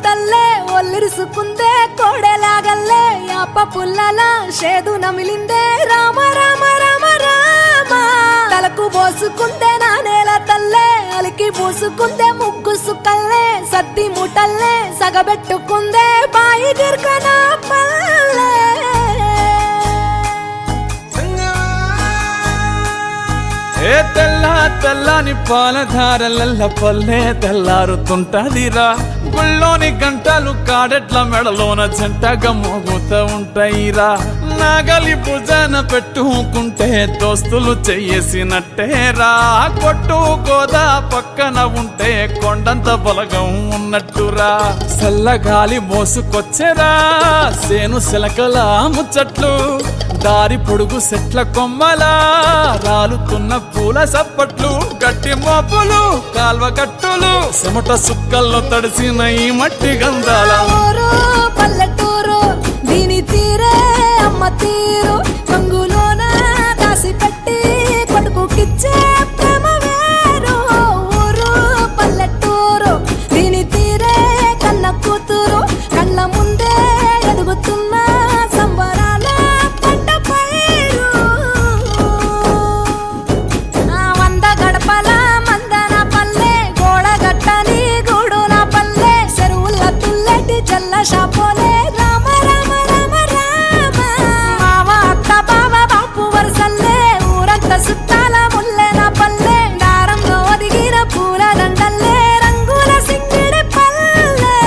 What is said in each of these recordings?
తల్లే ఒల్లిరుసుకుందే కోడెలాగల్లే యాప పుల్లల షేదు నమిలిందే రామ రామ రామ రామ తలకు పోసుకుందే నానేల తల్లే అలికి పూసుకుందే ముగ్గు సుక్కల్లే సద్ది ముటల్లే సగబెట్టుకుందే బాయి గిర్కన పల్లె ఏ తెల్ల తెల్లని పాలధారలల్ల పల్లె తెల్లారుతుంటదిరా గుళ్ళోని గంటలు కాడెట్ల మెడలోన జంటగా మోగుతూ ఉంటాయిరా నాగలి భుజాన పెట్టుకుంటే దోస్తులు చెయ్యేసినట్టేరా కొట్టు గోదా పక్కన ఉంటే కొండంత బలగం ఉన్నట్టురా చల్లగాలి మోసుకొచ్చెరా సేను శిలకల ముచ్చట్లు దారి పొడుగు సెట్ల కొమ్మలా రాలుతున్న పూల సప్పట్లు గట్టి మోపులు కాల్వ గట్టులు చెమట సుక్కల్లో తడిసిన ఈ మట్టి గంధాల పల్లెటూరు దీని తీరే అమ్మ తీరు కంగులోన దాసి పెట్టి కొడుకుకిచ్చే ప్రేమ వేరు ఊరు పల్లెటూరు దీని తీరే కన్న కూతురు కళ్ళ ముందే ఎదుగుతున్న సంబరాల పంట పైరు వంద గడపల మందన పల్లె గోడ గట్టని గూడున పల్లె చెరువుల తుల్లటి జల్ల షాపోలే రామ రామ రామ రామ మావ అత్త బావ బాపు వరసల్లే ఊరంత సుట్టాల ముల్లెన పల్లె దారంలో ఒదిగిన పూల దండల్లే రంగుల సింగిడి పల్లె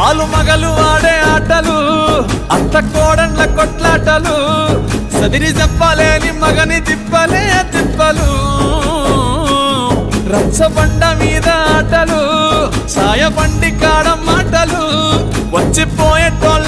ఆలు మగలు ఆడే ఆటలు అత్త కోడన్ల కొట్లాటలు సదిరి చెప్పలేని మగని తిప్పలే తిప్పలు రచ్చబండ మీద ఆటలు సాయబండి కాడ మాటలు వచ్చిపోయేటోళ్ళ